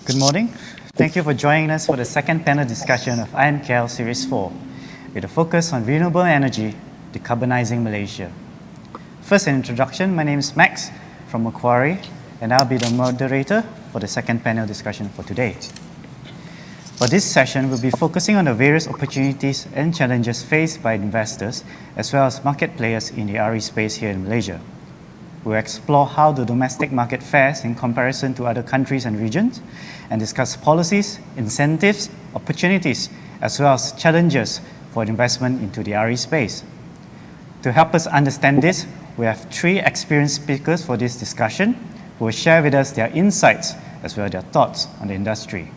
Good morning. Thank you for joining us for the second panel discussion of IMKL Series 4, with a focus on renewable energy, decarbonizing Malaysia. First, an introduction. My name is Max from Macquarie, and I'll be the moderator for the second panel discussion for today. For this session, we'll be focusing on the various opportunities and challenges faced by investors, as well as market players in the RE space here in Malaysia. We'll explore how the domestic market fares in comparison to other countries and regions, and discuss policies, incentives, opportunities, as well as challenges for investment into the RE space. To help us understand this, we have three experienced speakers for this discussion who will share with us their insights as well as their thoughts on the industry.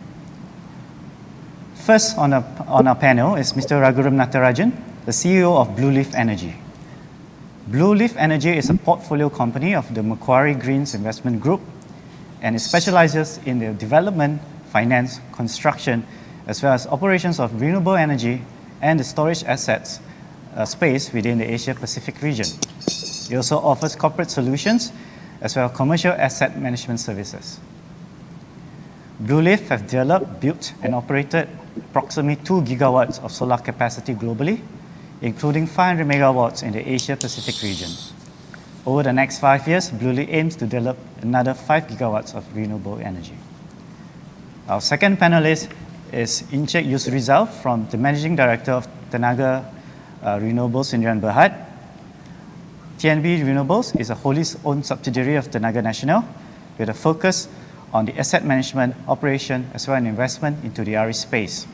First on our panel is Mr. Raghuram Natarajan, the CEO of Blue Leaf Energy. Blue Leaf Energy is a portfolio company of the Macquarie Greens Investment Group, and it specializes in the development, finance, construction, as well as operations of renewable energy and the storage assets space within the Asia-Pacific region. It also offers corporate solutions as well as commercial asset management services. Blue Leaf have developed, built, and operated approximately 2 gigawatts of solar capacity globally, including 500 megawatts in the Asia-Pacific region. Over the next 5 years, Blue Leaf aims to develop another 5 gigawatts of renewable energy. Our second panelist is Encik Yusrizal from the Managing Director of Tanaga Renewables Sdn Bhd. TNB Renewables is a wholly owned subsidiary of Tanaga Nasional with a focus on the asset management, operation, as well as investment into the RE space.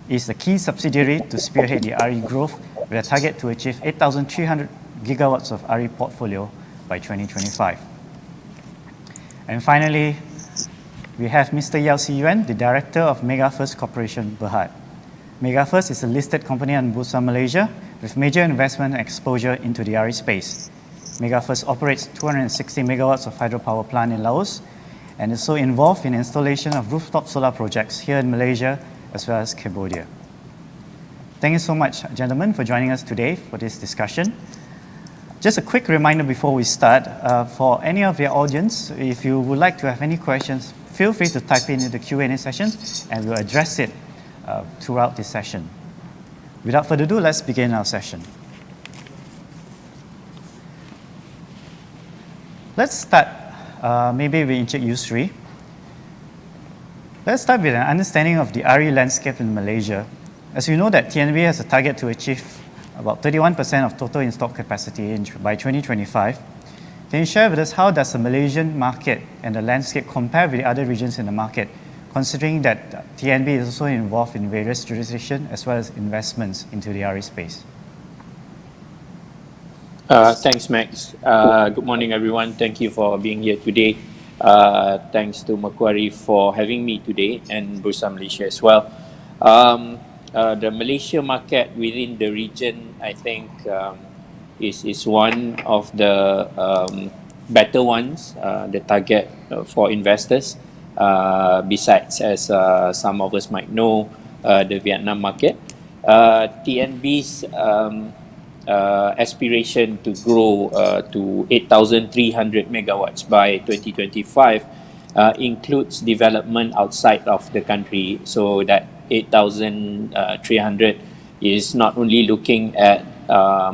It is a key subsidiary to spearhead the RE growth with a target to achieve 8,300 gigawatts of RE portfolio by 2025. And finally, we have Mr. Yao Si Yuan, the Director of MegaFirst Corporation Berhad. MegaFirst is a listed company on Bursa Malaysia with major investment and exposure into the RE space. MegaFirst operates 260 megawatts of hydropower plant in Laos and is so involved in installation of rooftop solar projects here in Malaysia as well as Cambodia. Thank you so much, gentlemen, for joining us today for this discussion. Just a quick reminder before we start, for any of your audience, if you would like to have any questions, feel free to type in the Q&A session and we'll address it throughout this session. Without further ado, let's begin our session. Let's start maybe with Encik Yusri. Let's start with an understanding of the RE landscape in Malaysia. As you know that TNB has a target to achieve about 31% of total installed capacity by 2025. Can you share with us how does the Malaysian market and the landscape compare with the other regions in the market, considering that TNB is also involved in various jurisdictions as well as investments into the RE space? Thanks, Max. Good morning, everyone. Thank you for being here today. Thanks to Macquarie for having me today and Bursa Malaysia as well. The Malaysia market within the region, I think, is one of the better ones, the target for investors. Besides, as some of us might know, the Vietnam market. TNB's aspiration to grow to 8,300 megawatts by 2025 includes development outside of the country. So that 8,300 is not only looking at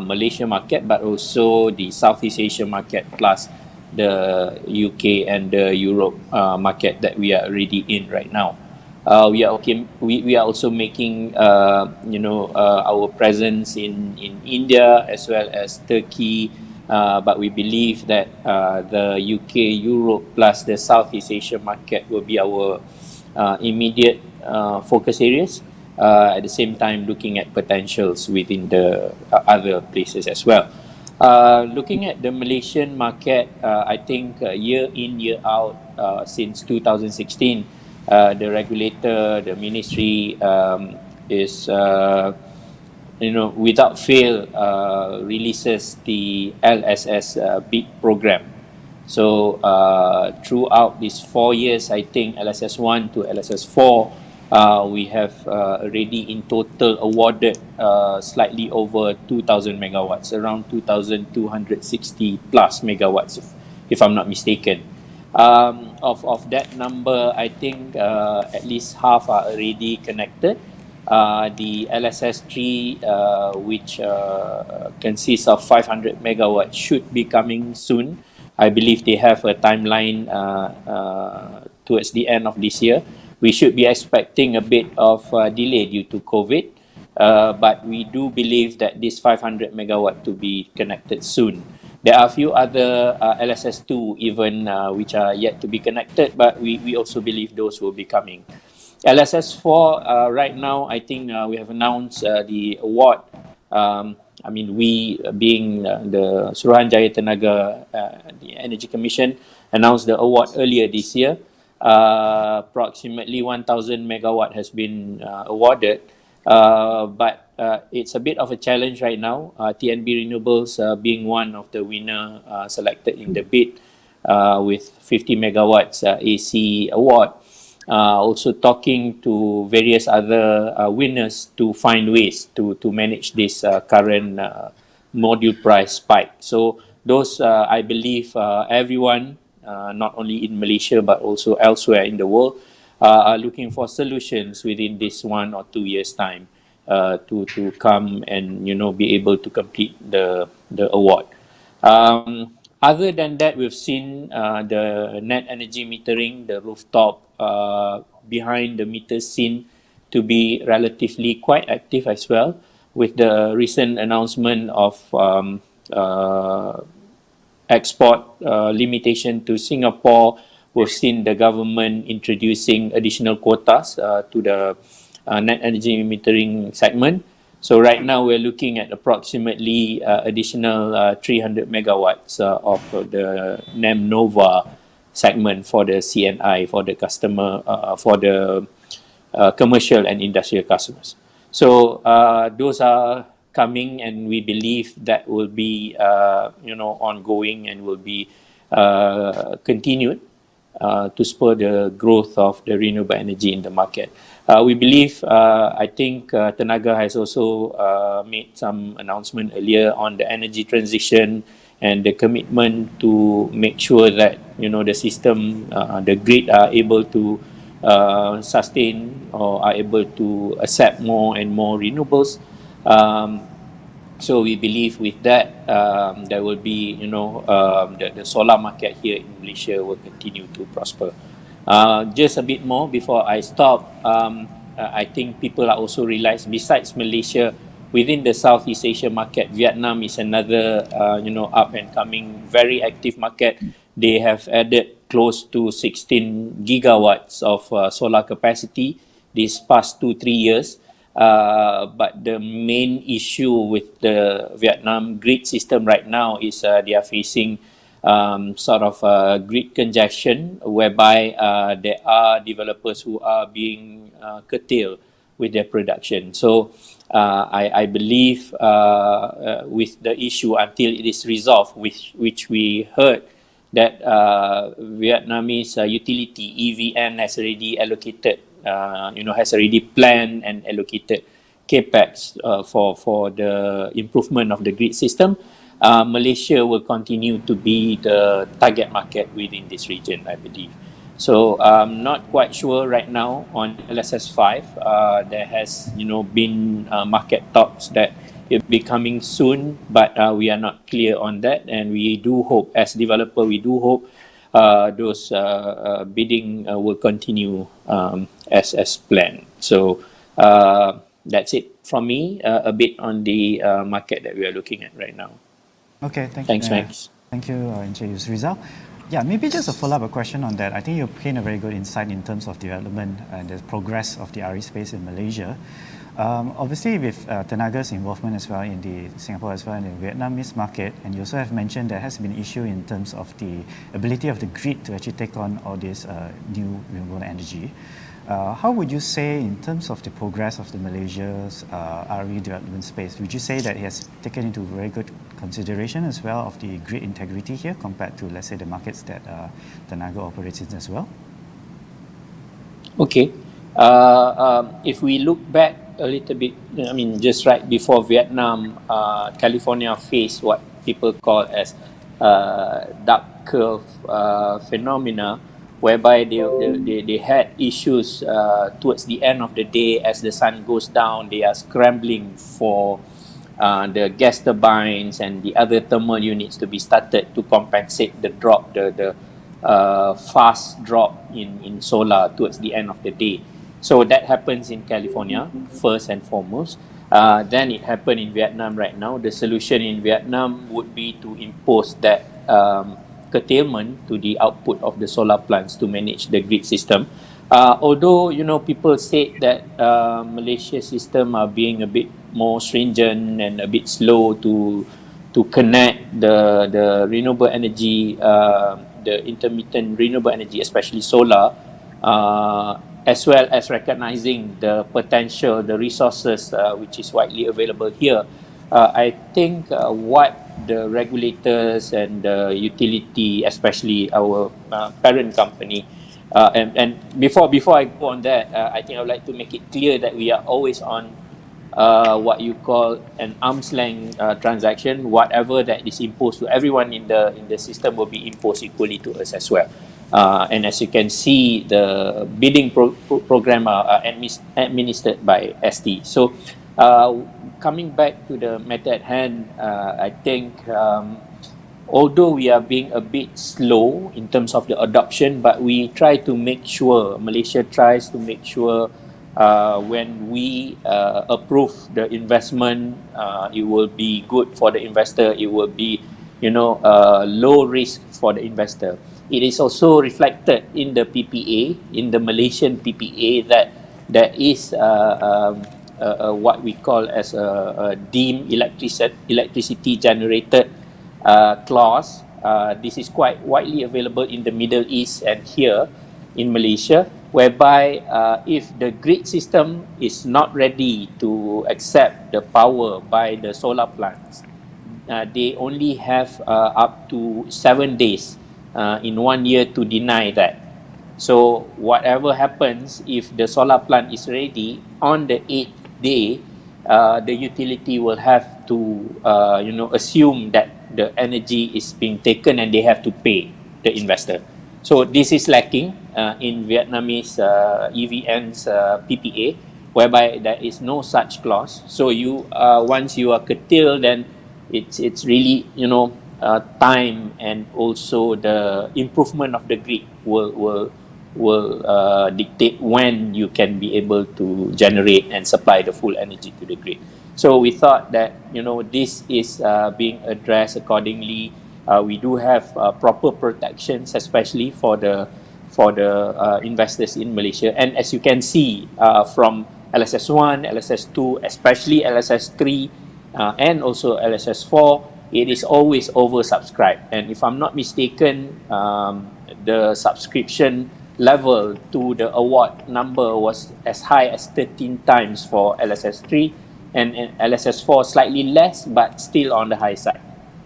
Malaysia market, but also the Southeast Asia market plus the UK and the Europe market that we are already in right now. We are also making our presence in India as well as Turkey, but we believe that the UK, Europe plus the Southeast Asia market will be our immediate focus areas. At the same time, looking at potentials within the other places as well. Looking at the Malaysian market, I think year in, year out, since 2016, the regulator, the ministry is, without fail, releases the LSS bid program. So throughout these 4 years, I think LSS 1 to LSS 4, we have already in total awarded slightly over 2,000 megawatts, around 2,260 plus megawatts, if I'm not mistaken. Of that number, I think at least half are already connected. The LSS3, which consists of 500 megawatts, should be coming soon. I believe they have a timeline towards the end of this year. We should be expecting a bit of delay due to COVID, but we do believe that this 500 megawatt to be connected soon. There are a few other LSS2 even which are yet to be connected, but we also believe those will be coming. LSS4, right now, I think we have announced the award. I mean, we being the Suruhanjaya Tanaga, the Energy Commission, announced the award earlier this year. Approximately 1,000 megawatt has been awarded, but it's a bit of a challenge right now. TNB Renewables being one of the winner selected in the bid with 50 megawatts AC award. Also talking to various other winners to find ways to manage this current module price spike. So those, I believe, everyone, not only in Malaysia but also elsewhere in the world, are looking for solutions within this 1 or 2 years' time to come and be able to complete the award. Other than that, we've seen the net energy metering, the rooftop behind the meter scene to be relatively quite active as well, with the recent announcement of export limitation to Singapore. We've seen the government introducing additional quotas to the net energy metering segment. So right now we're looking at approximately additional 300 megawatts of the NEM Nova segment for the CNI, for the customer, for the commercial and industrial customers. So those are coming, and we believe that will be ongoing and will be continued to spur the growth of the renewable energy in the market. We believe, I think Tanaga has also made some announcement earlier on the energy transition and the commitment to make sure that the system, the grid are able to sustain or are able to accept more and more renewables. So we believe with that there will be the solar market here in Malaysia will continue to prosper. Just a bit more before I stop. I think people are also realize, besides Malaysia, within the Southeast Asia market, Vietnam is another up and coming very active market. They have added close to 16 gigawatts of solar capacity these past 2-3 years. But the main issue with the Vietnam grid system right now is they are facing sort of grid congestion, whereby there are developers who are being curtailed with their production. So I believe with the issue until it is resolved, which we heard that Vietnamese utility EVN has already allocated, has already planned and allocated capex for the improvement of the grid system. Malaysia will continue to be the target market within this region, I believe. So I'm not quite sure right now on LSS5. There has been market talks that it will be coming soon, but we are not clear on that, and we do hope, as developer, we do hope those bidding will continue as planned. So that's it from me, a bit on the market that we are looking at right now. Okay, Thanks, Max. Thank you, Encik Yusrizal. Yeah, maybe just a follow-up question on that. I think you paint a very good insight in terms of development and the progress of the RE space in Malaysia. Obviously, with Tanaga's involvement as well in the Singapore as well and the Vietnamese market, and you also have mentioned there has been an issue in terms of the ability of the grid to actually take on all this new renewable energy. How would you say, in terms of the progress of the Malaysia's RE development space, would you say that it has taken into very good consideration as well of the grid integrity here compared to, let's say, the markets that Tanaga operates in as well? Okay. If we look back a little bit, I mean, just right before Vietnam, California faced what people call as dark curve phenomena, whereby they had issues towards the end of the day. As the sun goes down, they are scrambling for the gas turbines and the other thermal units to be started to compensate the drop, the fast drop in solar towards the end of the day. So that happens in California first and foremost. Then it happened in Vietnam right now. The solution in Vietnam would be to impose that curtailment to the output of the solar plants to manage the grid system. Although people said that Malaysia system are being a bit more stringent and a bit slow to connect the renewable energy, the intermittent renewable energy, especially solar, as well as recognizing the potential, the resources which is widely available here. I think what the regulators and the utility, especially our parent company, and before I go on that, I think I would like to make it clear that we are always on what you call an arm's length transaction. Whatever that is imposed to everyone in the system will be imposed equally to us as well. And as you can see, the bidding program are administered by ST. So coming back to the matter at hand, I think although we are being a bit slow in terms of the adoption, but we try to make sure, Malaysia tries to make sure when we approve the investment, it will be good for the investor, it will be low risk for the investor. It is also reflected in the PPA, in the Malaysian PPA, that there is what we call as a deemed electricity generated clause. This is quite widely available in the Middle East and here in Malaysia, whereby if the grid system is not ready to accept the power by the solar plants, they only have up to 7 days in 1 year to deny that. So whatever happens, if the solar plant is ready on the 8th day, the utility will have to assume that the energy is being taken and they have to pay the investor. So this is lacking in Vietnamese EVN's PPA, whereby there is no such clause. So you once you are curtailed, then it's really time and also the improvement of the grid will dictate when you can be able to generate and supply the full energy to the grid. So we thought that this is being addressed accordingly. We do have proper protections, especially for the investors in Malaysia. And as you can see from LSS1, LSS2, especially LSS3, and also LSS4, it is always oversubscribed. And if I'm not mistaken, the subscription level to the award number was as high as 13 times for LSS3, and LSS4 slightly less, but still on the high side.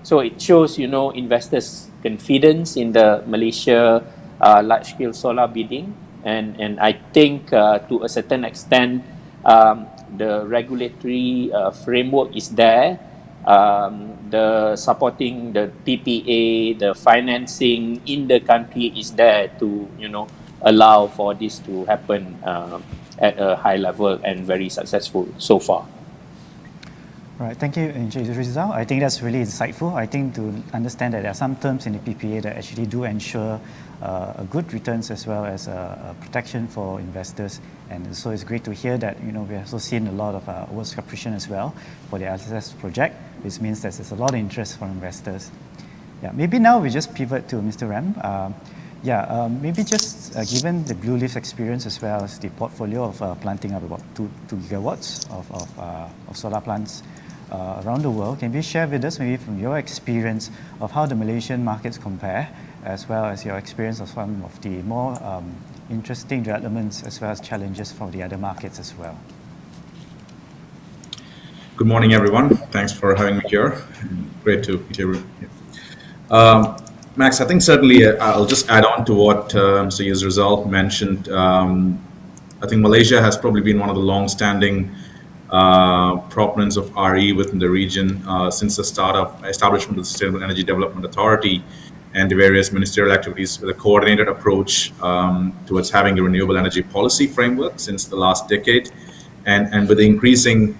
So it shows, investors' confidence in the Malaysia large-scale solar bidding, and I think to a certain extent, the regulatory framework is there. The supporting the PPA, the financing in the country is there to allow for this to happen at a high level and very successful so far. Right, thank you, Encik Rizal. I think that's really insightful. I think to understand that there are some terms in the PPA that actually do ensure a good returns as well as a protection for investors. And so it's great to hear that we have also seen a lot of oversubscription as well for the LSS project, which means that there's a lot of interest from investors. Yeah, maybe now we just pivot to Mr. Ram. Maybe just given the Blue Leaf's experience as well as the portfolio of planting up about 2 gigawatts of solar plants around the world, can you share with us maybe from your experience of how the Malaysian markets compare, as well as your experience of some of the more interesting developments as well as challenges for the other markets as well? Good morning, everyone. Thanks for having me here. Great to meet you. Max, I think certainly I'll just add on to what Mr. Yusrizal mentioned. I think Malaysia has probably been one of the long-standing proponents of RE within the region since the establishment of the Sustainable Energy Development Authority. and the various ministerial activities with a coordinated approach towards having a renewable energy policy framework since the last decade. And with the increasing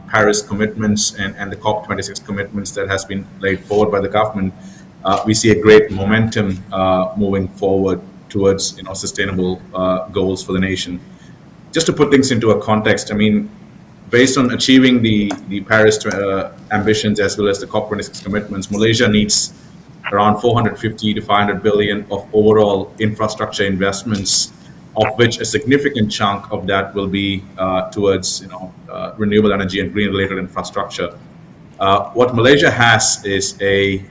Paris commitments and the COP26 commitments that has been laid forward by the government, we see a great momentum moving forward towards sustainable goals for the nation. Just to put things into a context, I mean, based on achieving the Paris ambitions as well as the COP26 commitments, Malaysia needs around 450 to 500 billion of overall infrastructure investments, of which a significant chunk of that will be towards renewable energy and green related infrastructure. What Malaysia has is a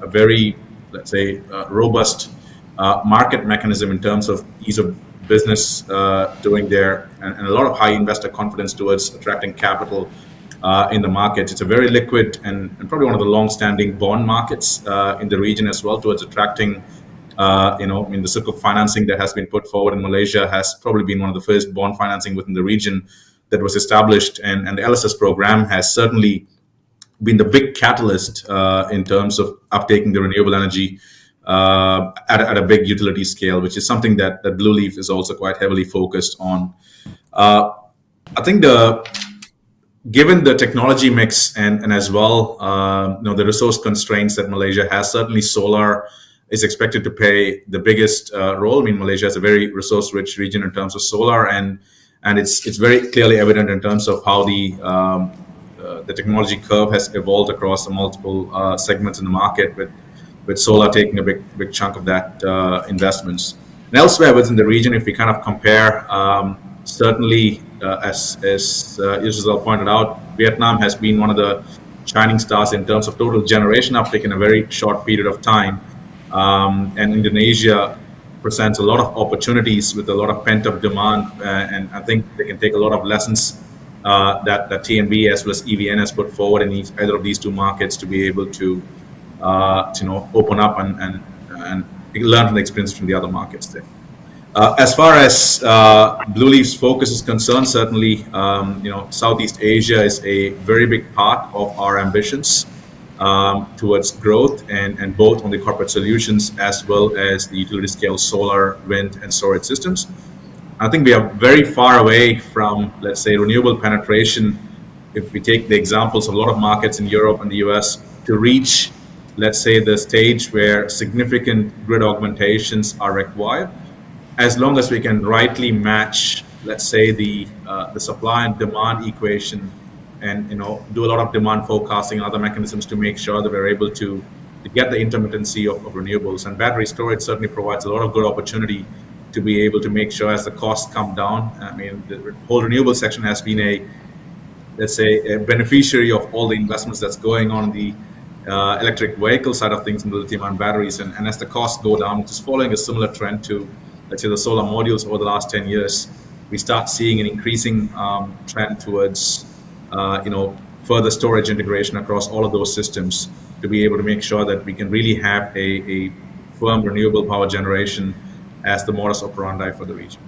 very, let's say, robust market mechanism in terms of ease of business doing there, and a lot of high investor confidence towards attracting capital in the market. It's a very liquid and probably one of the long-standing bond markets in the region as well towards attracting. The Sukuk financing that has been put forward in Malaysia has probably been one of the first bond financing within the region that was established, and the LSS program has certainly been the big catalyst in terms of uptaking the renewable energy at a big utility scale, which is something that Blue Leaf is also quite heavily focused on. I think given the technology mix and as well the resource constraints that Malaysia has, certainly solar is expected to play the biggest role. I mean, Malaysia is a very resource-rich region in terms of solar, and it's very clearly evident in terms of how the technology curve has evolved across the multiple segments in the market, with solar taking a big chunk of that investments. And elsewhere within the region, if we kind of compare, certainly as Israel pointed out, Vietnam has been one of the shining stars in terms of total generation uptake in a very short period of time. And Indonesia presents a lot of opportunities with a lot of pent-up demand, and I think they can take a lot of lessons that TNB as well as EVN has put forward in either of these two markets to be able to open up and learn from the experience from the other markets there. As far as Blue Leaf's focus is concerned, certainly Southeast Asia is a very big part of our ambitions towards growth, and both on the corporate solutions as well as the utility scale solar, wind, and storage systems. I think we are very far away from, let's say, renewable penetration. If we take the examples of a lot of markets in Europe and the US, to reach, let's say, the stage where significant grid augmentations are required, as long as we can rightly match, let's say, the supply and demand equation, and do a lot of demand forecasting and other mechanisms to make sure that we're able to get the intermittency of renewables. And battery storage certainly provides a lot of good opportunity to be able to make sure as the costs come down. I mean, the whole renewable section has been a beneficiary of all the investments that's going on in the electric vehicle side of things in the lithium-ion batteries. And as the costs go down, which is following a similar trend to, let's say, the solar modules over the last 10 years, we start seeing an increasing trend towards further storage integration across all of those systems to be able to make sure that we can really have a firm renewable power generation as the modus operandi for the region.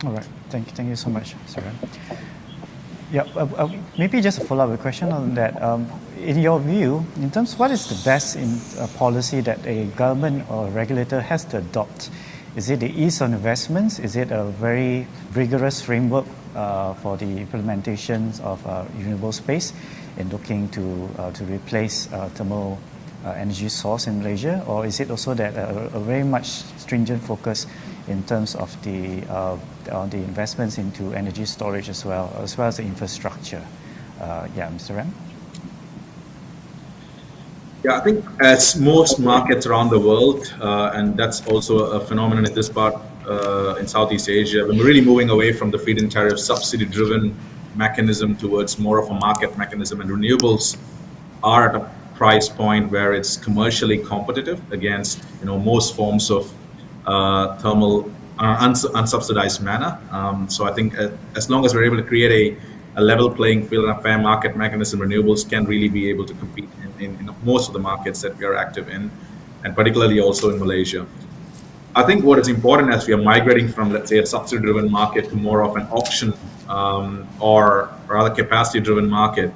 All right, thank you so much, Saran. Yeah, maybe just a follow-up question on that. In your view, in terms of what is the best policy that a government or regulator has to adopt? Is it the ease of investments? Is it a very rigorous framework for the implementations of renewable space in looking to replace thermal energy source in Malaysia? Or is it also that a very much stringent focus in terms of the investments into energy storage as well as the infrastructure? Mr. Ram? Yeah, I think as most markets around the world, and that's also a phenomenon in this part in Southeast Asia, we're really moving away from the feed-in tariff subsidy-driven mechanism towards more of a market mechanism, and renewables are at a price point where it's commercially competitive against most forms of thermal unsubsidized manner. So I think as long as we're able to create a level playing field and a fair market mechanism, renewables can really be able to compete in most of the markets that we are active in, and particularly also in Malaysia. I think what is important as we are migrating from, let's say, a subsidy-driven market to more of an auction or rather capacity-driven market,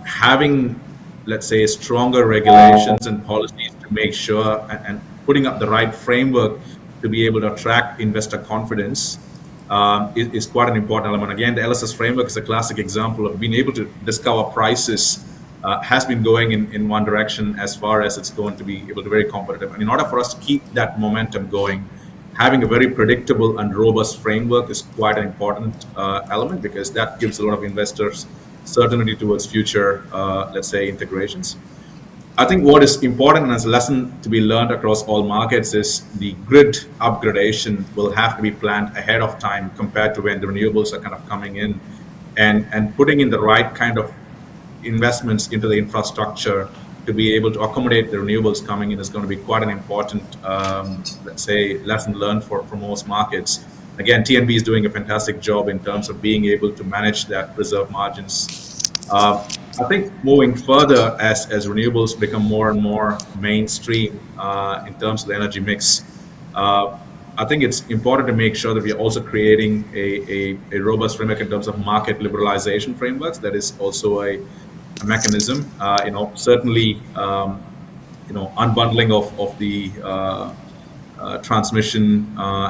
having let's say, stronger regulations and policies to make sure and putting up the right framework to be able to attract investor confidence is quite an important element. Again, the LSS framework is a classic example of being able to discover prices has been going in one direction as far as it's going to be able to be very competitive. And in order for us to keep that momentum going, having a very predictable and robust framework is quite an important element, because that gives a lot of investors certainty towards future, let's say, integrations. I think what is important and as a lesson to be learned across all markets is the grid upgradation will have to be planned ahead of time compared to when the renewables are kind of coming in, and putting in the right kind of investments into the infrastructure to be able to accommodate the renewables coming in is going to be quite an important, let's say, lesson learned for most markets. Again, TNB is doing a fantastic job in terms of being able to manage that reserve margins. I think moving further as renewables become more and more mainstream in terms of the energy mix, I think it's important to make sure that we are also creating a robust framework in terms of market liberalization frameworks. That is also a mechanism. Certainly, unbundling of the transmission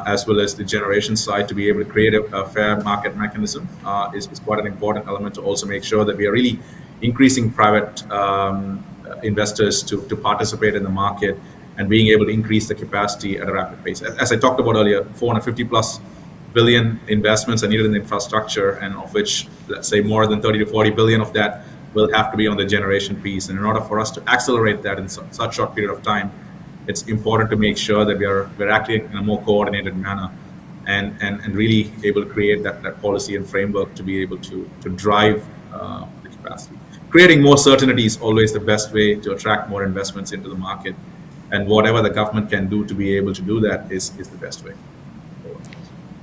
as well as the generation side to be able to create a fair market mechanism is quite an important element to also make sure that we are really increasing private investors to participate in the market and being able to increase the capacity at a rapid pace. As I talked about earlier, 450 plus billion investments are needed in the infrastructure, and of which, let's say, more than 30 to 40 billion of that will have to be on the generation piece. And in order for us to accelerate that in such short period of time, it's important to make sure that we're acting in a more coordinated manner and really able to create that policy and framework to be able to drive the capacity. Creating more certainty is always the best way to attract more investments into the market, and whatever the government can do to be able to do that is the best way.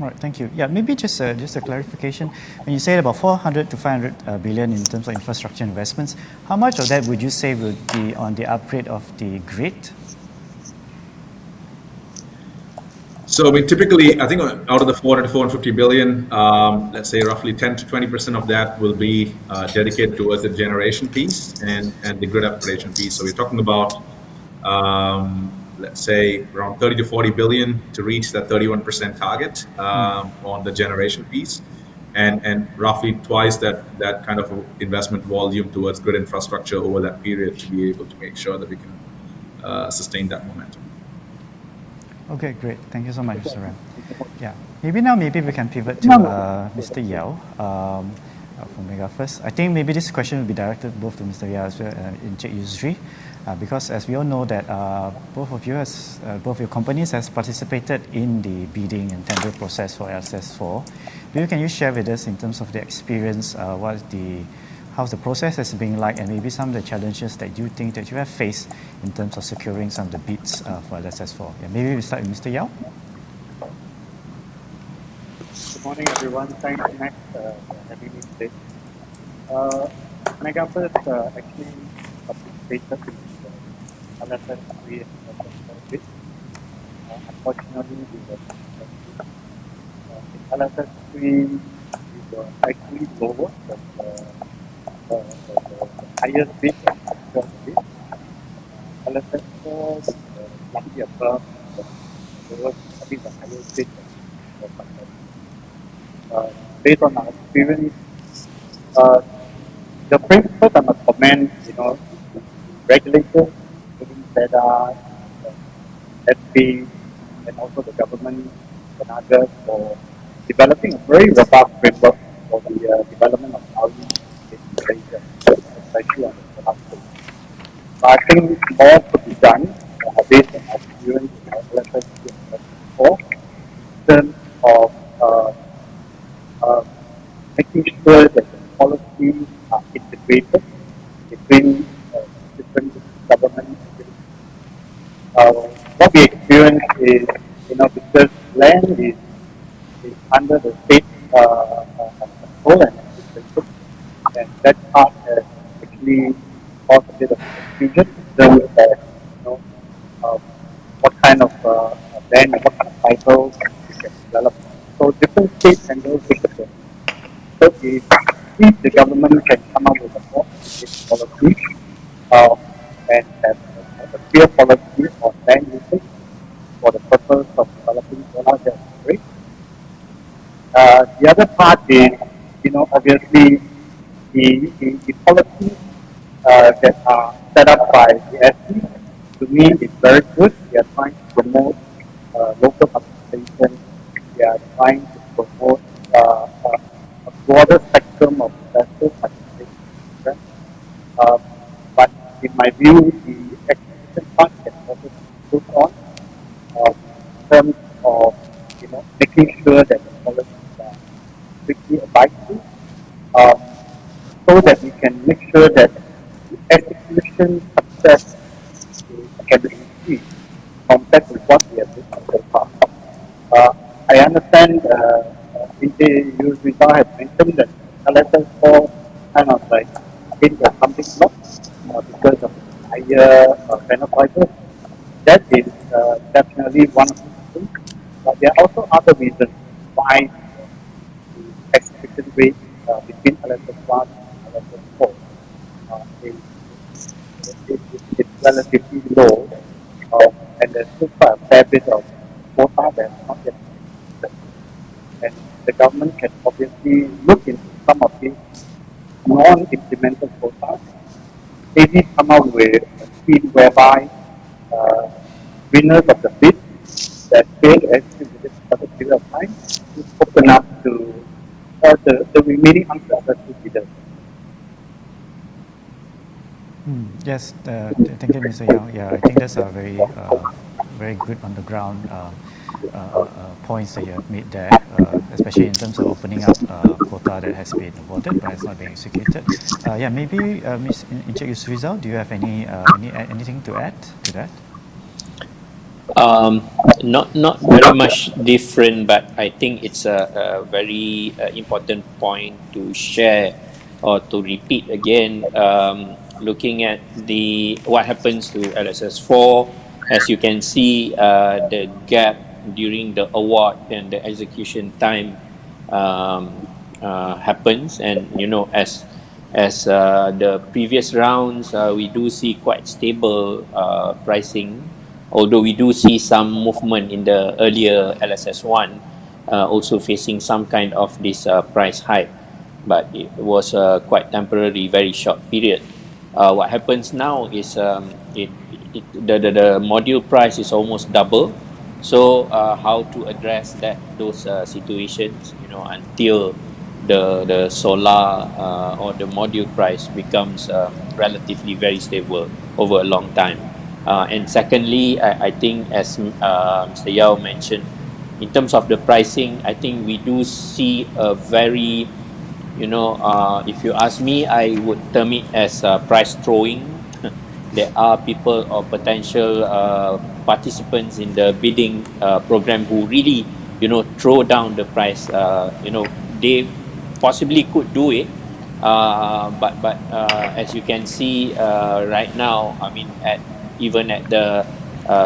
All right, thank you. Yeah, maybe just a clarification. When you say about 400 to 500 billion in terms of infrastructure investments, how much of that would you say would be on the upgrade of the grid? So, typically, I think out of the 400 to 450 billion, let's say roughly 10 to 20% of that will be dedicated towards the generation piece and the grid upgradation piece. So we're talking about, let's say, around 30 to 40 billion to reach that 31% target on the generation piece, and roughly twice that kind of investment volume towards grid infrastructure over that period to be able to make sure that we can sustain that momentum. Okay, great. Thank you so much, Mr. Ram. Yeah, maybe we can pivot to Mr. Yao from Mega First. I think maybe this question will be directed both to Mr. Yao as well in Encik Yusri, because as we all know that both your companies has participated in the bidding and tender process for LSS4. Maybe can you share with us in terms of the experience, how's the process has been like, and maybe some of the challenges that you think that you have faced in terms of securing some of the bids for LSS4. Yeah, maybe we start with Mr. Yao. Good morning, everyone. Thanks, Max, for having me today. Tanaga first actually participated in the LSS3 bid. Unfortunately, we were in LSS3, we were actually lower than the highest bid and actual bid. LSS4 was slightly above the lowest, I think the highest bid. Based on our experience, the principles I must commend, regulators, including SEDA, SP, and also the government, Tanaga, for developing a very robust framework for the development of housing in Malaysia, especially on the solar space. But I think more could be done based on our experience in LSS 4 in terms of making sure that the policies are integrated between different government entities. What we experience is, because land is under the state control and administration, and that part has actually caused a bit of confusion in terms of, what kind of land and what kind of titles we can develop. So different states handle different. So if the government can come up with a more policy The other part is, obviously the policies that are set up by the SC, to me, is very good. They are trying to promote local participation. They are trying to promote a broader spectrum of investor participation. Uh, but in my view, the execution part can also be improved on in terms of making sure that the policies are strictly abided to, um, so that we can make sure that the execution success can be increased compared to what we have done so far. I understand you Rizal had mentioned that LSS4 kind of like hit the something block because of higher panel prices. That is definitely one of the reasons. But there are also other reasons why the execution rate between LSS1 and LSS4 is relatively low, and there's still quite a fair bit of quota that's not yet executed. And the government can obviously look into some of these non-implemented quotas, maybe come out with a scheme whereby winners of the bid that fail to execute within a certain period of time is open up to the remaining unsuccessful bidders. Yes, thank you, Mr. Yao. Yeah, I think that's a very good on the ground points that you have made there, especially in terms of opening up quota that has been awarded but has not been executed. Yeah, maybe Ms. Encik Yusrizal, do you have anything to add to that? Not very much different, but I think it's a very important point to share or to repeat again. Looking at what happens to LSS4, as you can see, the gap during the award and the execution time happens, and as the previous rounds, we do see quite stable pricing. Although we do see some movement in the earlier LSS1, also facing some kind of this price hike, but it was quite temporary, very short period. What happens now is the module price is almost double. So how to address those situations, until the solar or the module price becomes relatively very stable over a long time. And secondly, I think as Mr. Yao mentioned, in terms of the pricing, I think we do see a very, if you ask me, I would term it as price throwing. There are people or potential participants in the bidding program who really, throw down the price. They possibly could do it, but as you can see right now, I mean, even at the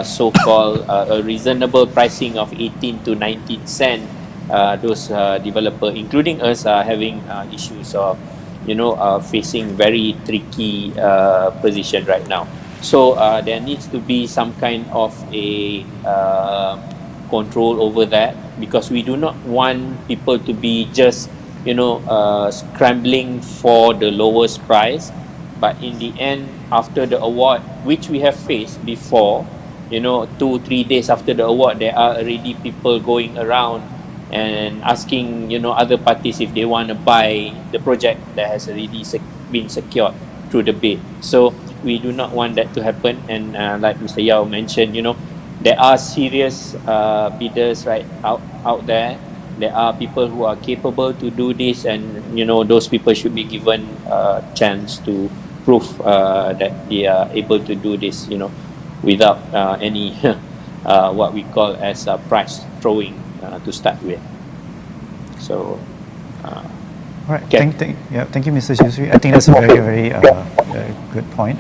so-called a reasonable pricing of 18 to 19 cent, those developer, including us, are having issues of facing very tricky position right now. So there needs to be some kind of a control over that, because we do not want people to be just scrambling for the lowest price, but in the end, after the award, which we have faced before, 2-3 days after the award, there are already people going around and asking other parties if they want to buy the project that has already been secured through the bid. So we do not want that to happen. And like Mr. Yao mentioned, there are serious bidders right out there. There are people who are capable to do this, and those people should be given a chance to prove that they are able to do this, without any what we call as price throwing to start with. So, all right. Thank you, Mr. Yusri. I think that's a very good point.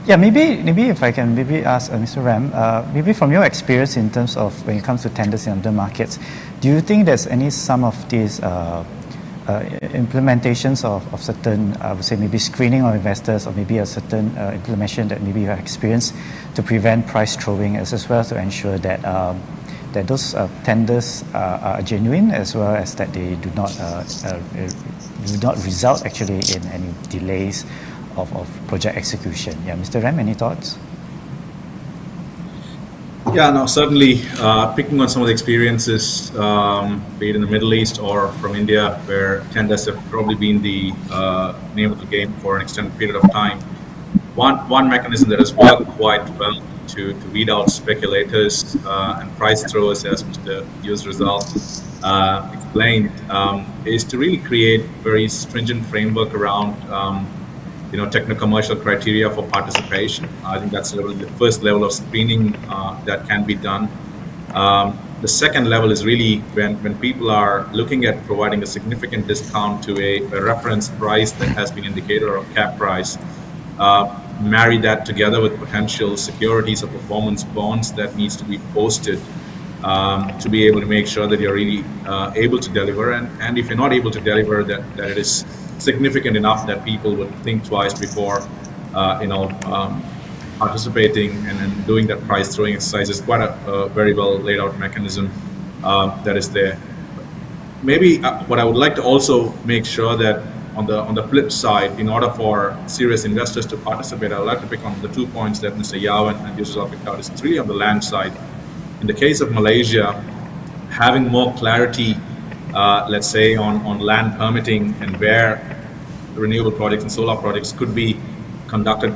Yeah, maybe if I can ask Mr. Ram, maybe from your experience in terms of when it comes to tenders in other markets, do you think there's some of these implementations of certain, I would say maybe screening of investors, or maybe a certain implementation that maybe you have experienced to prevent price throwing, as well as to ensure that that those tenders are genuine, as well as that they do not result actually in any delays of project execution. Yeah, Mr. Ram, any thoughts? Yeah, no, certainly picking on some of the experiences, be it in the Middle East or from India, where tenders have probably been the name of the game for an extended period of time. One mechanism that has worked quite well to weed out speculators and price throwers, as Mr. Yu's result explained, is to really create very stringent framework around techno-commercial criteria for participation. I think that's the first level of screening that can be done. The second level is really when people are looking at providing a significant discount to a reference price that has been indicated, or a cap price, marry that together with potential securities or performance bonds that needs to be posted to be able to make sure that you're really able to deliver. And if you're not able to deliver, that it is significant enough that people would think twice before participating and doing that price throwing exercise. Is quite a very well laid out mechanism that is there. Maybe what I would like to also make sure that on the flip side, in order for serious investors to participate, I would like to pick on the 2 points that Mr. Yao and Yusuf picked out. It's really on the land side. In the case of Malaysia, having more clarity, let's say, on land permitting and where renewable projects and solar projects could be conducted,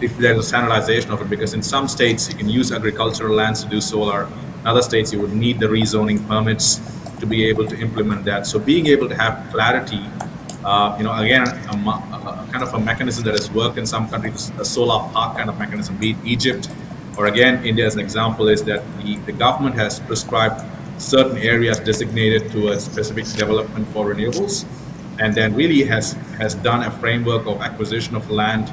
if there's a standardization of it, because in some states you can use agricultural lands to do solar, in other states you would need the rezoning permits to be able to implement that. So being able to have clarity, again, a kind of a mechanism that has worked in some countries, a solar park kind of mechanism, be it Egypt, or again, India as an example, is that the government has prescribed certain areas designated to a specific development for renewables, and then really has done a framework of acquisition of land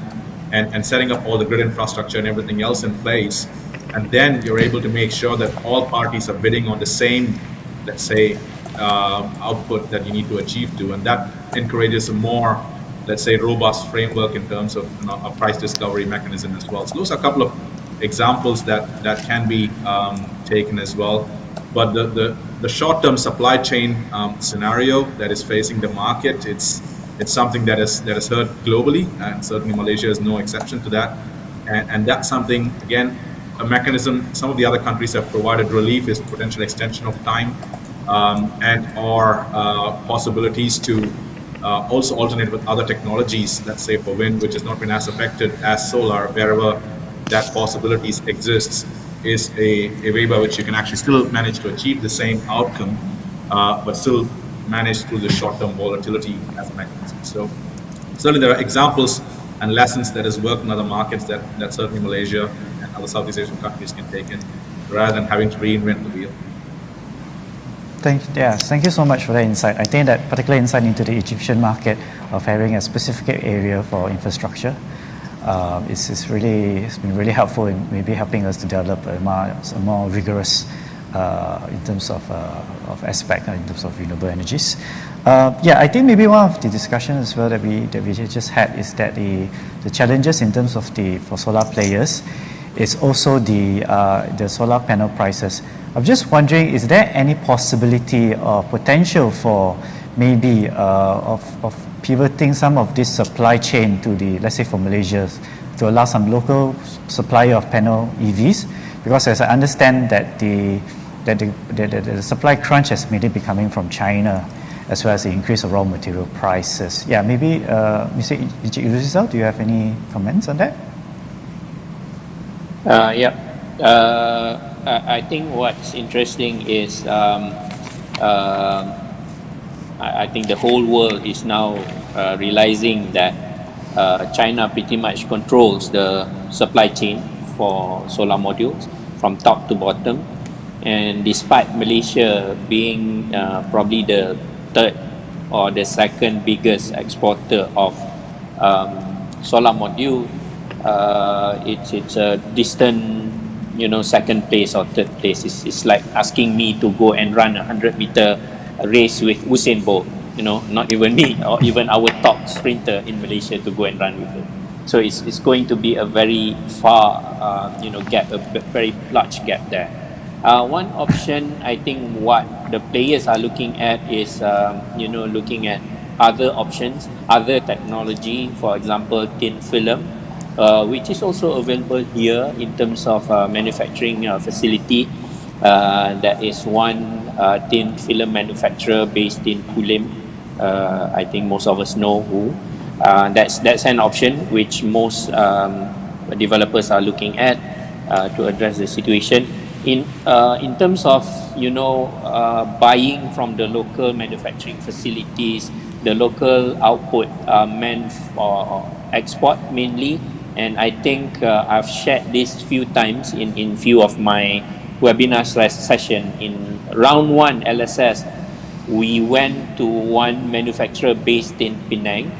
and setting up all the grid infrastructure and everything else in place. And then you're able to make sure that all parties are bidding on the same, let's say, output that you need to achieve to. And that encourages a more, let's say, robust framework in terms of a price discovery mechanism as well. So those are a couple of examples that can be taken as well. But the short-term supply chain scenario that is facing the market, it's something that is heard globally, and certainly Malaysia is no exception to that. And that's something, again, a mechanism some of the other countries have provided relief is potential extension of time and/or possibilities to also alternate with other technologies, let's say for wind, which has not been as affected as solar, wherever that possibilities exists, is a way by which you can actually still manage to achieve the same outcome, but still manage through the short-term volatility as a mechanism. So certainly there are examples and lessons that has worked in other markets that certainly Malaysia and other Southeast Asian countries can take in, rather than having to reinvent the wheel. Thank you so much for that insight. I think that particular insight into the Egyptian market of having a specific area for infrastructure it's been really helpful in maybe helping us to develop a more rigorous in terms of aspect in terms of renewable energies. I think maybe one of the discussions as well that we just had is that the challenges in terms of for solar players is also the solar panel prices. I'm just wondering, is there any possibility or potential for maybe of pivoting some of this supply chain to let's say for Malaysia, to allow some local supplier of panel EVs? Because as I understand that the supply crunch has mainly been coming from China, as well as the increase of raw material prices. Yeah, maybe Mr. Rizal, do you have any comments on that? I think what's interesting is I think the whole world is now realizing that China pretty much controls the supply chain for solar modules from top to bottom. And despite Malaysia being probably the third or the second biggest exporter of solar module, it's a distant, second place or third place. It's like asking me to go and run a 100-meter race with Usain Bolt, not even me or even our top sprinter in Malaysia to go and run with it. So it's going to be a very far, gap, a very large gap there. One option, I think, what the players are looking at is, looking at other options, other technology, for example, thin film, which is also available here in terms of manufacturing facility. That is one thin film manufacturer based in Kulim. I think most of us know who. That's an option which most developers are looking at to address the situation. In terms of buying from the local manufacturing facilities, the local output meant for export mainly, and I think I've shared this few times in few of my webinar session. In round one LSS, we went to one manufacturer based in Penang,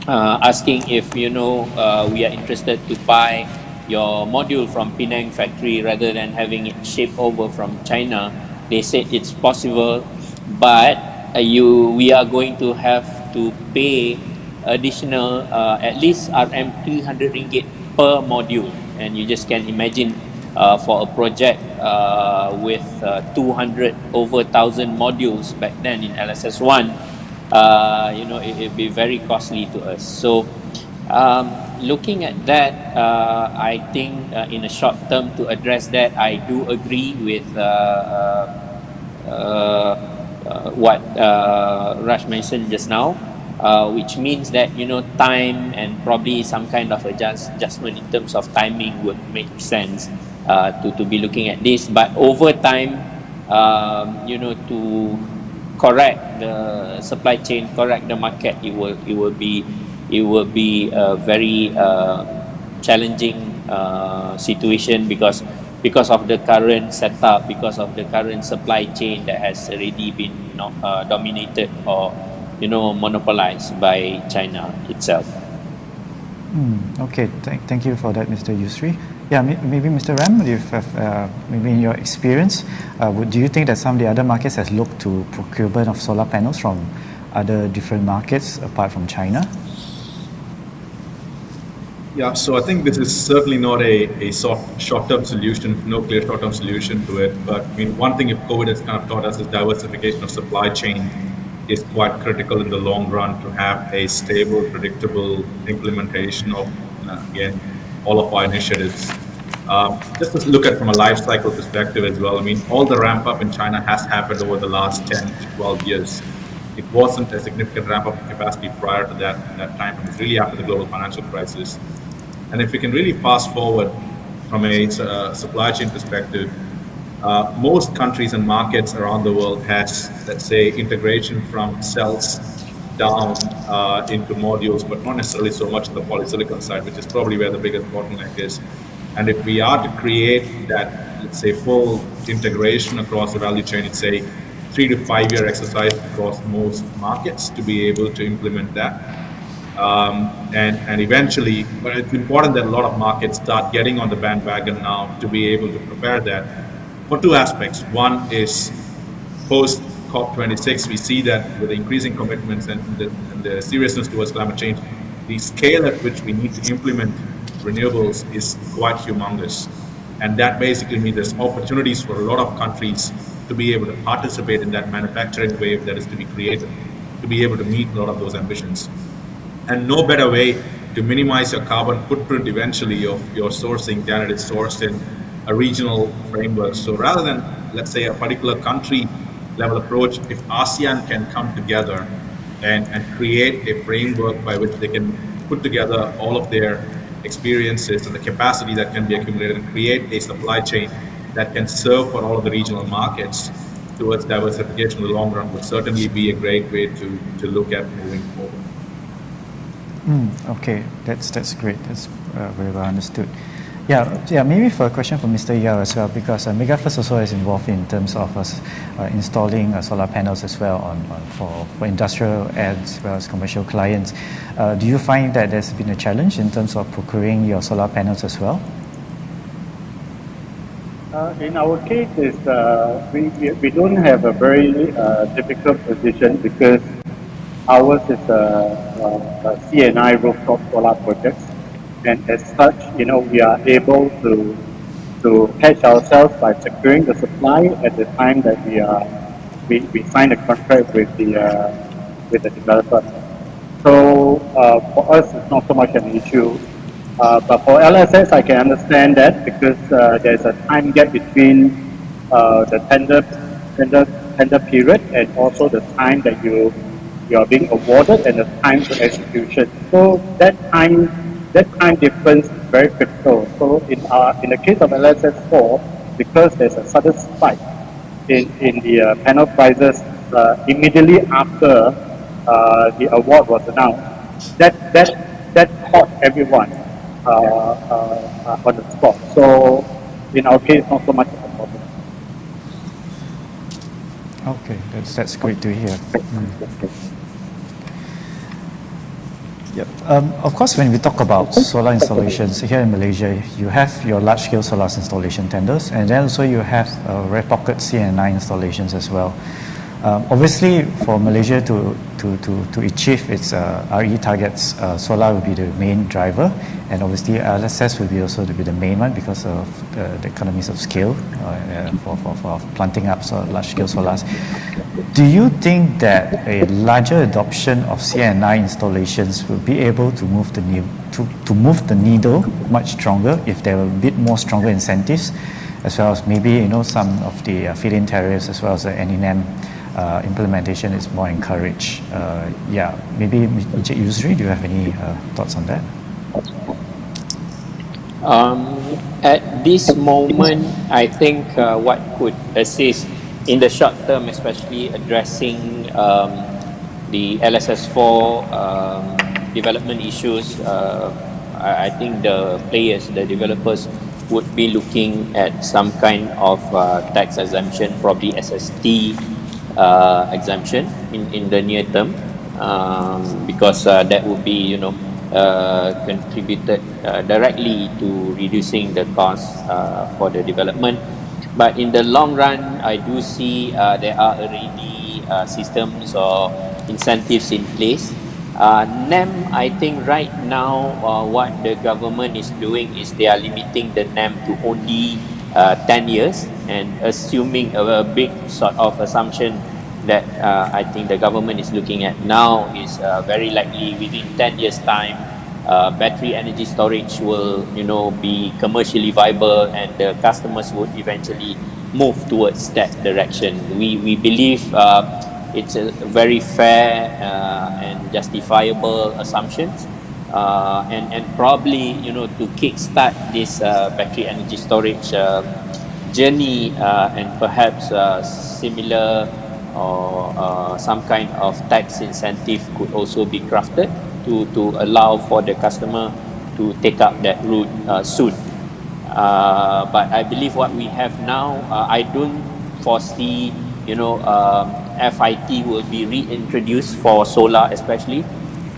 asking if we are interested to buy your module from Penang factory rather than having it shipped over from China. They said it's possible, but we are going to have to pay additional at least RM 300 ringgit per module, and you just can imagine for a project with 200 over 1,000 modules back then in LSS1, it'd be very costly to us. So, looking at that, I think in a short term to address that, I do agree with what Raj mentioned just now, which means that time and probably some kind of adjustment in terms of timing would make sense to be looking at this. But over time, to correct the supply chain, correct the market, it will be a very challenging situation because of the current setup, because of the current supply chain that has already been dominated or monopolized by China itself. Okay, thank you for that, Mr. Yusri. Yeah, maybe Mr. Ram, if maybe in your experience, do you think that some of the other markets has looked to procurement of solar panels from other different markets apart from China? Yeah, so I think this is certainly not a short-term solution, no clear short-term solution to it. But I mean, one thing if COVID has kind of taught us is diversification of supply chain is quite critical in the long run to have a stable, predictable implementation of, again, all of our initiatives. Just to look at from a life cycle perspective as well, I mean, all the ramp up in China has happened over the last 10 to 12 years. It wasn't a significant ramp up of capacity prior to that time. It was really after the global financial crisis. And if we can really fast forward from a supply chain perspective, most countries and markets around the world has, let's say, integration from cells down into modules, but not necessarily so much on the polysilicon side, which is probably where the biggest bottleneck is. And if we are to create that, let's say, full integration across the value chain, it's a 3 to 5 year exercise across most markets to be able to implement that. And eventually, but it's important that a lot of markets start getting on the bandwagon now to be able to prepare that for two aspects. One is post COP26, we see that with the increasing commitments and the seriousness towards climate change, the scale at which we need to implement renewables is quite humongous. And that basically means there's opportunities for a lot of countries to be able to participate in that manufacturing wave that is to be created, to be able to meet a lot of those ambitions. And no better way to minimize your carbon footprint eventually of your sourcing than it is sourced in a regional framework. So rather than, let's say, a particular country level approach, if ASEAN can come together and create a framework by which they can put together all of their experiences and the capacity that can be accumulated and create a supply chain that can serve for all of the regional markets towards diversification in the long run would certainly be a great way to look at moving forward. Okay, that's great. That's very well understood. Yeah. Maybe for a question for Mr. Yao as well, because MegaFirst also is involved in terms of installing solar panels as well for industrial as well as commercial clients. Do you find that there's been a challenge in terms of procuring your solar panels as well? In our case, we don't have a very difficult position because ours is a CNI rooftop solar project, and as such, we are able to to hedge ourselves by securing the supply at the time that we sign a contract with the developer. So for us, it's not so much an issue. But for LSS, I can understand that because there's a time gap between the tender period and also the time that you are being awarded and the time to execution. So that time difference is very critical. So in the case of LSS4, because there's a sudden spike in the panel prices immediately after the award was announced, that caught everyone on the spot. So in our case, not so much of a problem. Okay, that's great to hear. Yep. Of course, when we talk about solar installations here in Malaysia, you have your large-scale solar installation tenders, and then also you have rare pocket CNI installations as well. Obviously, for Malaysia to achieve its RE targets, solar will be the main driver, and obviously LSS will be also to be the main one because of the economies of scale for planting up large-scale solars. Do you think that a larger adoption of CNI installations will be able to move the needle much stronger if there were a bit more stronger incentives, as well as maybe some of the feed-in tariffs as well as the NEM implementation is more encouraged? Maybe Encik Yusri, do you have any thoughts on that? At this moment, I think what could assist in the short term, especially addressing the LSS4 development issues, I think the players, the developers would be looking at some kind of tax exemption, probably SST exemption in the near term, because that would be contributed directly to reducing the cost for the development. But in the long run, I do see there are already systems or incentives in place. NEM, I think right now what the government is doing is they are limiting the NEM to only 10 years, and assuming a big sort of assumption that I think the government is looking at now is very likely within 10 years time battery energy storage will be commercially viable, and the customers would eventually move towards that direction. We believe it's a very fair and justifiable assumptions, and probably to kickstart this battery energy storage journey, and perhaps similar or some kind of tax incentive could also be crafted to allow for the customer to take up that route soon. But I believe what we have now, I don't foresee FIT will be reintroduced for solar, especially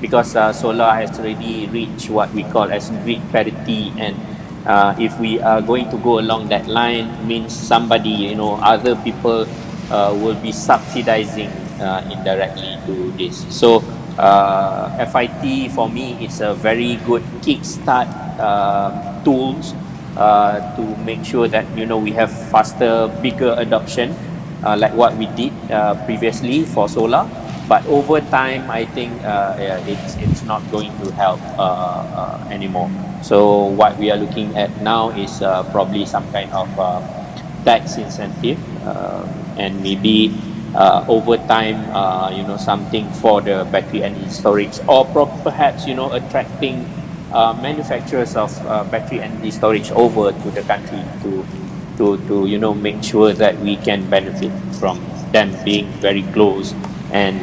because solar has already reached what we call as grid parity, and if we are going to go along that line, means somebody, other people will be subsidizing indirectly to this. So FIT for me is a very good kickstart tools to make sure that we have faster, bigger adoption, like what we did previously for solar. But over time, I think it's not going to help anymore. So what we are looking at now is probably some kind of tax incentive, and maybe over time, something for the battery energy storage, or perhaps attracting manufacturers of battery energy storage over to the country to make sure that we can benefit from them being very close and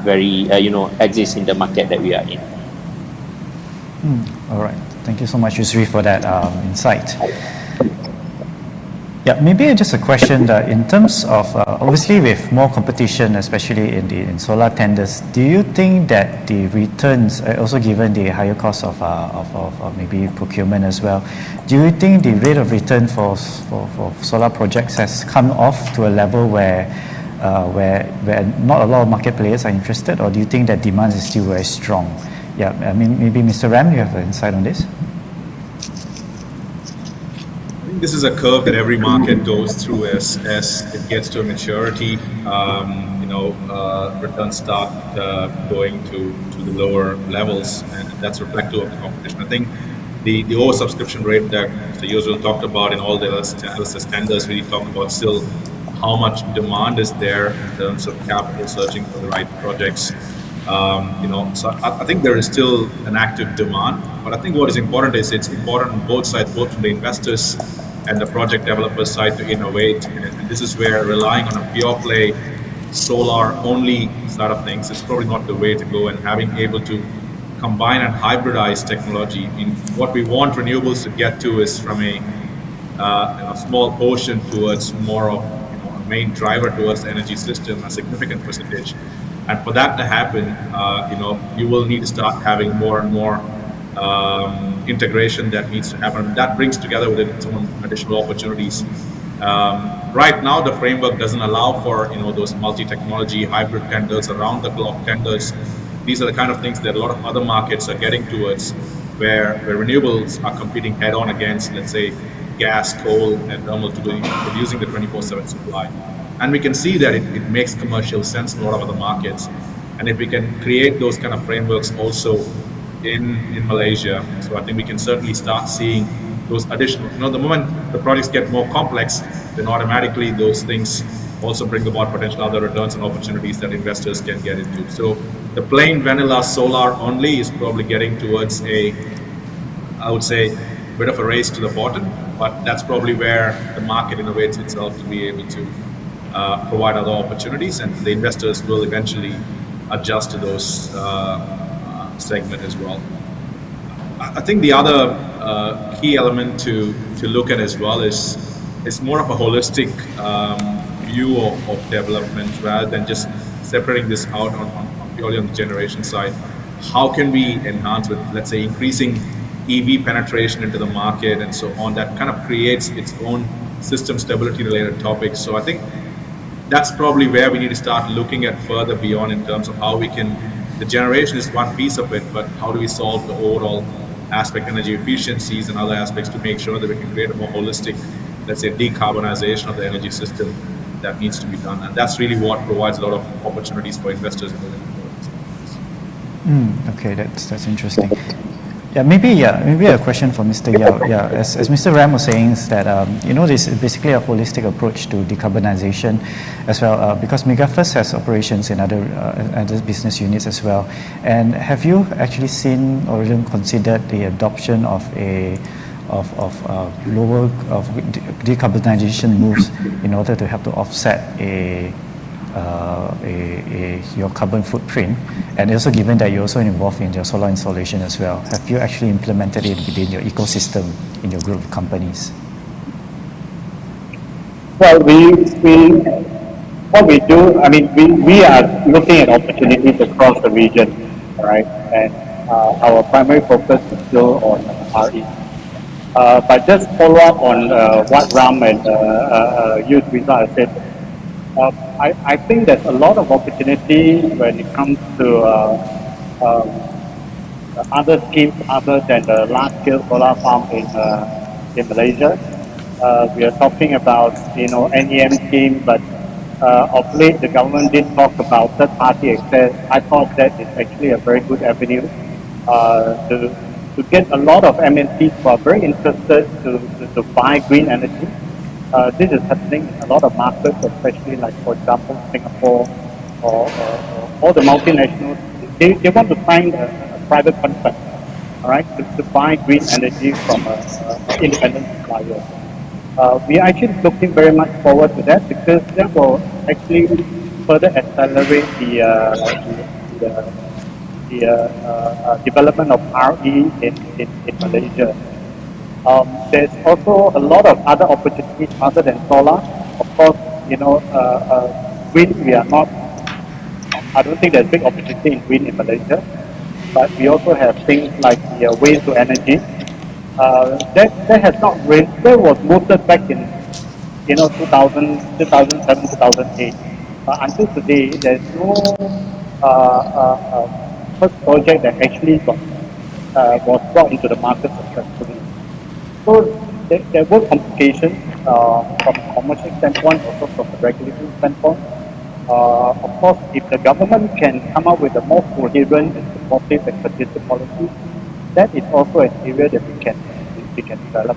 very exist in the market that we are in. All right. Thank you so much, Yusri, for that insight. Yeah, maybe just a question that in terms of obviously with more competition, especially in solar tenders, do you think that the returns, also given the higher cost of maybe procurement as well, do you think the rate of return for solar projects has come off to a level where not a lot of market players are interested, or do you think that demand is still very strong? Yeah, I mean, maybe Mr. Ram, you have an insight on this? this is a curve that every market goes through as it gets to a maturity. Returns start going to the lower levels, and that's reflective of the competition. I think the oversubscription rate that Mr. Yusril talked about in all the other standards really talk about still how much demand is there in terms of capital searching for the right projects. So I think there is still an active demand, but I think what is important is it's important on both sides, both from the investors and the project developer side, to innovate. And this is where relying on a pure play solar only side of things is probably not the way to go, and having able to combine and hybridize technology. I mean, what we want renewables to get to is from a small portion towards more of a main driver towards the energy system, a significant percentage. And for that to happen, you will need to start having more and more integration that needs to happen. That brings together with it some additional opportunities. Right now, the framework doesn't allow for those multi-technology hybrid tenders, around-the-clock tenders. These are the kind of things that a lot of other markets are getting towards, where renewables are competing head-on against, let's say, gas, coal, and thermal to be producing the 24/7 supply. And we can see that it makes commercial sense in a lot of other markets. And if we can create those kind of frameworks also in Malaysia, so I think we can certainly start seeing those additional, the moment the projects get more complex, then automatically those things also bring about potential other returns and opportunities that investors can get into. So the plain vanilla solar only is probably getting towards I would say, bit of a race to the bottom, but that's probably where the market innovates itself to be able to provide other opportunities, and the investors will eventually adjust to those segment as well. I think the other key element to look at as well is more of a holistic view of development, rather than just separating this out on purely on the generation side. How can we enhance with, let's say, increasing EV penetration into the market and so on? That kind of creates its own system stability related topics. So I think that's probably where we need to start looking at further beyond, in terms of how we can, the generation is one piece of it, but how do we solve the overall aspect, energy efficiencies and other aspects, to make sure that we can create a more holistic, let's say, decarbonization of the energy system that needs to be done. And that's really what provides a lot of opportunities for investors moving forward. Okay, that's interesting. Maybe a question for Mr. Yao. As Mr. Ram was saying, is that this is basically a holistic approach to decarbonization as well, because MegaFirst has operations in other business units as well. And have you actually seen or even considered the adoption of lower decarbonization moves in order to help to offset your carbon footprint? And also, given that you're also involved in your solar installation as well, have you actually implemented it within your ecosystem in your group of companies? Well, what we do, I mean, we are looking at opportunities across the region, right? And our primary focus is still on RE. But just follow up on what Ram and Yusril said. I think there's a lot of opportunity when it comes to other schemes other than the large-scale solar farm in Malaysia. We are talking about NEM scheme, but of late the government did talk about third-party access. I thought that is actually a very good avenue to get a lot of MNCs who are very interested to buy green energy. This is happening in a lot of markets, especially like, for example, Singapore or the multinationals. They want to sign a private contract, all right, to buy green energy from an independent supplier. We are actually looking very much forward to that, because that will actually further accelerate the development of RE in Malaysia. There's also a lot of other opportunities other than solar. Of course, wind, we are not, I don't think there's big opportunity in wind in Malaysia, but we also have things like the waste to energy. That has not raised, that was mooted back in 2007, 2008. Until today, there's no first project that actually was brought into the market successfully. So there were complications from a commercial standpoint, also from a regulatory standpoint. Of course, if the government can come up with a more coherent and supportive and consistent policy, that is also an area that we can develop.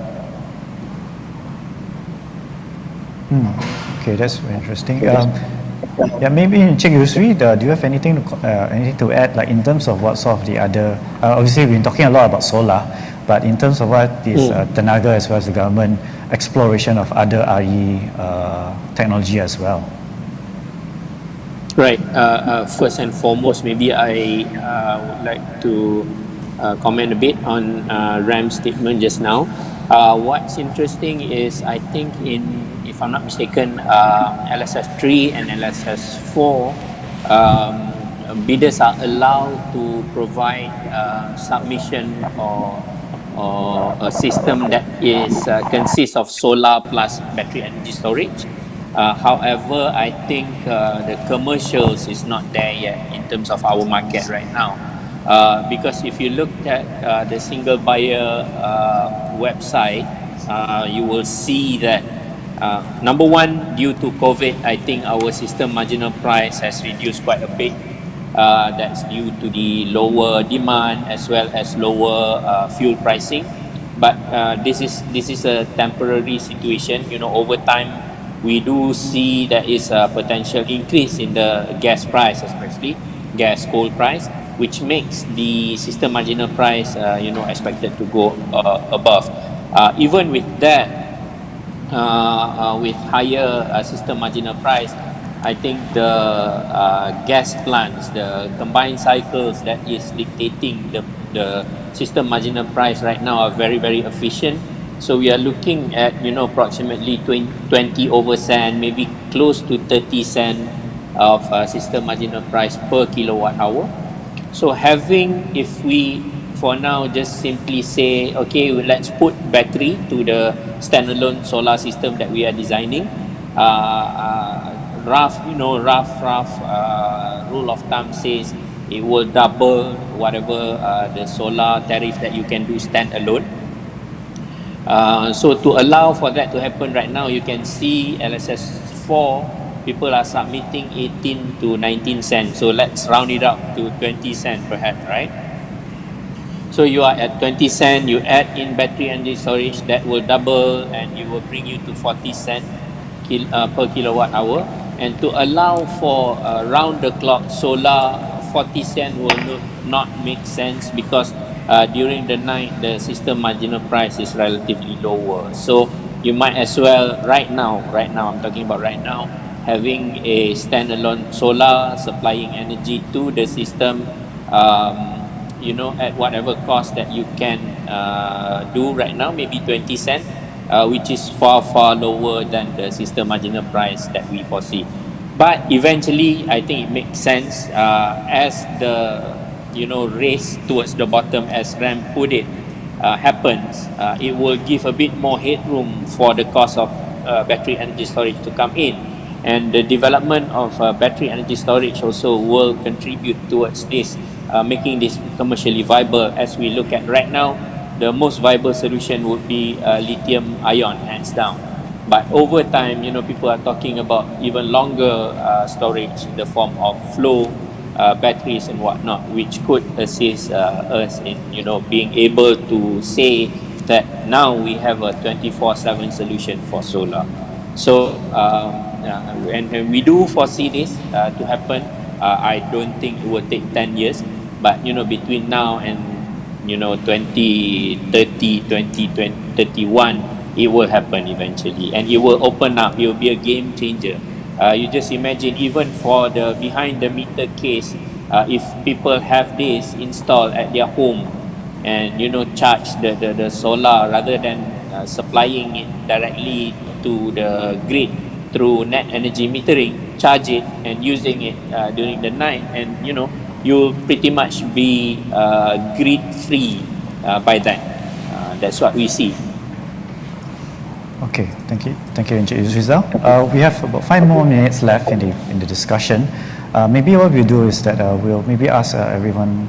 Okay, that's very interesting. Yeah, maybe Encik Yusri, do you have anything to add, like in terms of what sort of the other? Obviously, we've been talking a lot about solar, but in terms of what is Tanaga as well as the government exploration of other RE technology as well. Right. First and foremost, maybe I would like to comment a bit on Ram's statement just now. What's interesting is, I think if I'm not mistaken, LSS3 and LSS4, bidders are allowed to provide submission or a system that consists of solar plus battery energy storage. However, I think the commercials is not there yet in terms of our market right now. Because if you look at the single buyer website, you will see that number one, due to COVID, I think our system marginal price has reduced quite a bit. That's due to the lower demand as well as lower fuel pricing. But this is a temporary situation. Over time, we do see there is a potential increase in the gas price, especially gas coal price, which makes the system marginal price expected to go above. Even with that, with higher system marginal price, I think the gas plants, the combined cycles that is dictating the system marginal price right now are very, very efficient. So we are looking at approximately 20 over cent, maybe close to 30 cent of system marginal price per kilowatt hour. So if we for now just simply say, okay, let's put battery to the standalone solar system that we are designing. Rough rule of thumb says it will double whatever the solar tariff that you can do standalone. So to allow for that to happen right now, you can see LSS4, people are submitting 18 to 19 cents. So let's round it up to 20 cents perhaps, right? So you are at 20 cents, you add in battery energy storage, that will double and it will bring you to 40 cents per kilowatt hour. And to allow for round the clock solar, 40 cents will not make sense because during the night the system marginal price is relatively lower. So you might as well right now I'm talking about right now, having a standalone solar supplying energy to the system, at whatever cost that you can do right now, maybe 20 cents, which is far, far lower than the system marginal price that we foresee. But eventually, I think it makes sense as the race towards the bottom, as Ram put it, happens. It will give a bit more headroom for the cost of battery energy storage to come in, and the development of battery energy storage also will contribute towards this, making this commercially viable. As we look at right now, the most viable solution would be lithium ion, hands down. But over time, people are talking about even longer storage in the form of flow batteries and whatnot, which could assist us in being able to say that now we have a 24/7 solution for solar. So and we do foresee this to happen. I don't think it will take 10 years, but between now and 2030, 2031, it will happen eventually, and it will open up. It will be a game changer. You just imagine, even for the behind the meter case, if people have this installed at their home and charge the solar rather than supplying it directly to the grid through net energy metering, charge it and using it during the night, and you'll pretty much be grid free by then. That's what we see. Okay, thank you, Encik Rizal. We have about 5 more minutes left in the discussion. Maybe what we'll do is that we'll maybe ask everyone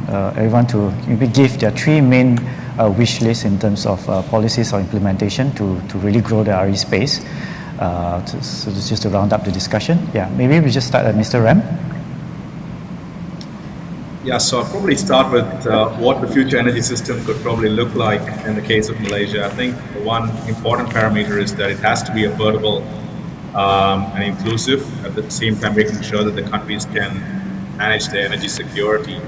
to maybe give their 3 main wish list in terms of policies or implementation to really grow the RE space. So just to round up the discussion. Yeah, maybe we just start at Mr. Ram. Yeah, so I'll probably start with what the future energy system could probably look like in the case of Malaysia. I think the one important parameter is that it has to be affordable and inclusive, at the same time making sure that the countries can manage their energy security.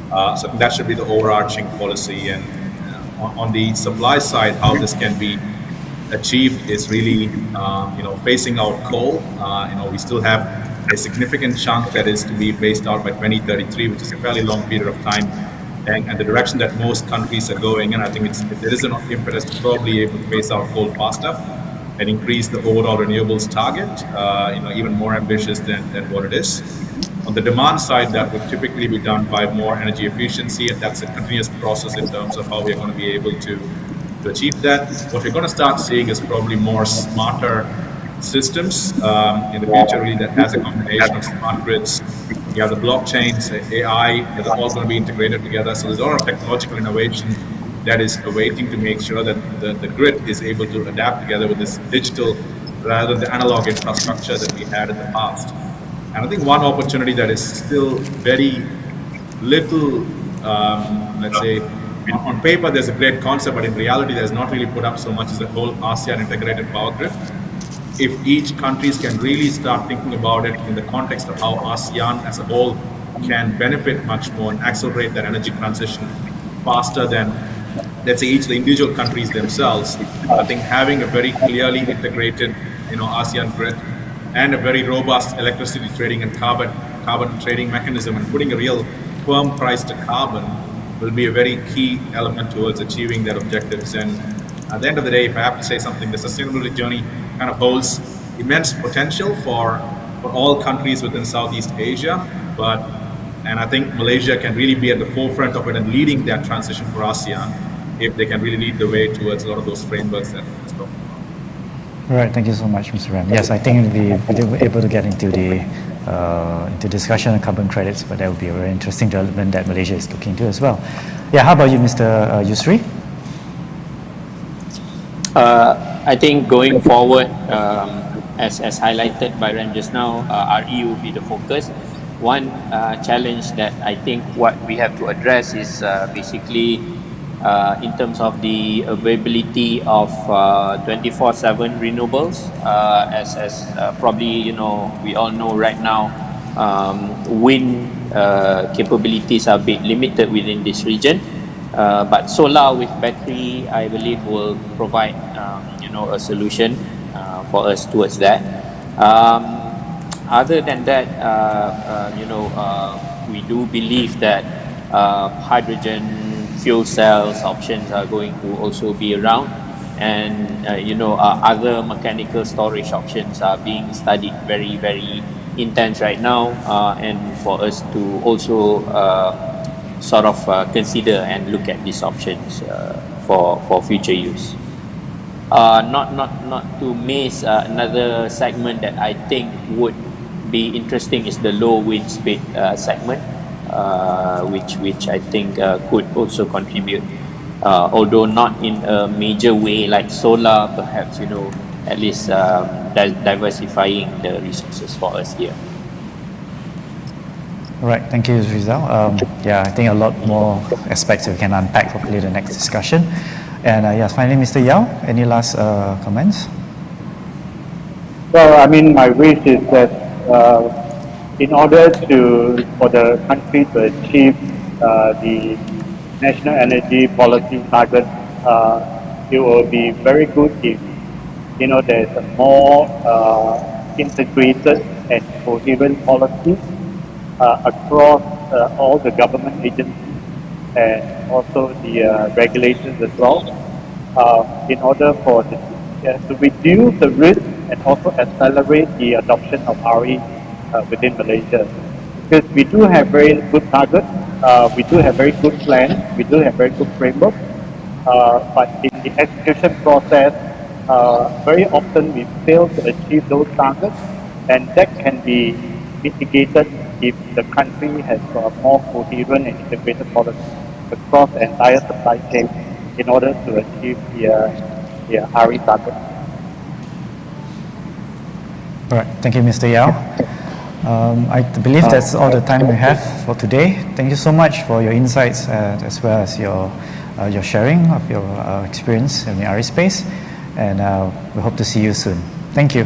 So that should be the overarching policy. And on the supply side, how this can be achieved is really, phasing out coal. We still have a significant chunk that is to be phased out by 2033, which is a fairly long period of time, and the direction that most countries are going. And I think there is an impetus to probably able to phase out coal faster and increase the overall renewables target, even more ambitious than what it is. On the demand side, that would typically be done by more energy efficiency, and that's a continuous process in terms of how we're going to be able to achieve that. What we're going to start seeing is probably more smarter systems in the future, really, that has a combination of smart grids. You have the blockchains, AI, they're all going to be integrated together. So there's a lot of technological innovation that is awaiting to make sure that the grid is able to adapt together with this digital rather than the analog infrastructure that we had in the past. And I think one opportunity that is still very little, let's say, on paper there's a great concept, but in reality there's not really put up so much as the whole ASEAN integrated power grid. If each countries can really start thinking about it in the context of how ASEAN as a whole can benefit much more and accelerate that energy transition faster than, let's say, each of the individual countries themselves, I think having a very clearly integrated, ASEAN grid and a very robust electricity trading and carbon trading mechanism and putting a real firm price to carbon will be a very key element towards achieving their objectives. And at the end of the day, if I have to say something, the sustainability journey kind of holds immense potential for all countries within Southeast Asia, and I think Malaysia can really be at the forefront of it and leading that transition for ASEAN if they can really lead the way towards a lot of those frameworks that I spoke about. All right, thank you so much, Mr. Ram. Yes, I think we were able to get into the discussion on carbon credits, but that would be a very interesting development that Malaysia is looking to as well. Yeah, how about you, Mr. Yusri? I think going forward, as highlighted by Ram just now, RE will be the focus. One challenge that I think what we have to address is basically in terms of the availability of 24/7 renewables. As probably we all know right now, wind capabilities are a bit limited within this region. But solar with battery, I believe, will provide a solution for us towards that. Other than that, we do believe that hydrogen fuel cells options are going to also be around, and other mechanical storage options are being studied very, very intense right now, and for us to also sort of consider and look at these options for future use. Not to miss another segment that I think would be interesting is the low wind speed segment, which I think could also contribute, although not in a major way like solar, perhaps at least diversifying the resources for us here. All right, thank you, Rizal. I think a lot more aspects we can unpack hopefully in the next discussion. And yes, finally, Mr. Yao, any last comments? Well, I mean, my wish is that in order for the country to achieve the national energy policy target, it will be very good if there's a more integrated and coherent policy across all the government agencies and also the regulators as well, in order for to reduce the risk and also accelerate the adoption of RE within Malaysia. Because we do have very good targets, we do have very good plans, we do have very good framework, but in the execution process, very often we fail to achieve those targets, and that can be mitigated if the country has a more coherent and integrated policy across the entire supply chain. in order to achieve their RE target. All right, thank you, Mr. Yao. I believe that's all the time we have for today. Thank you so much for your insights as well as your sharing of your experience in the RE space, and we hope to see you soon. Thank you.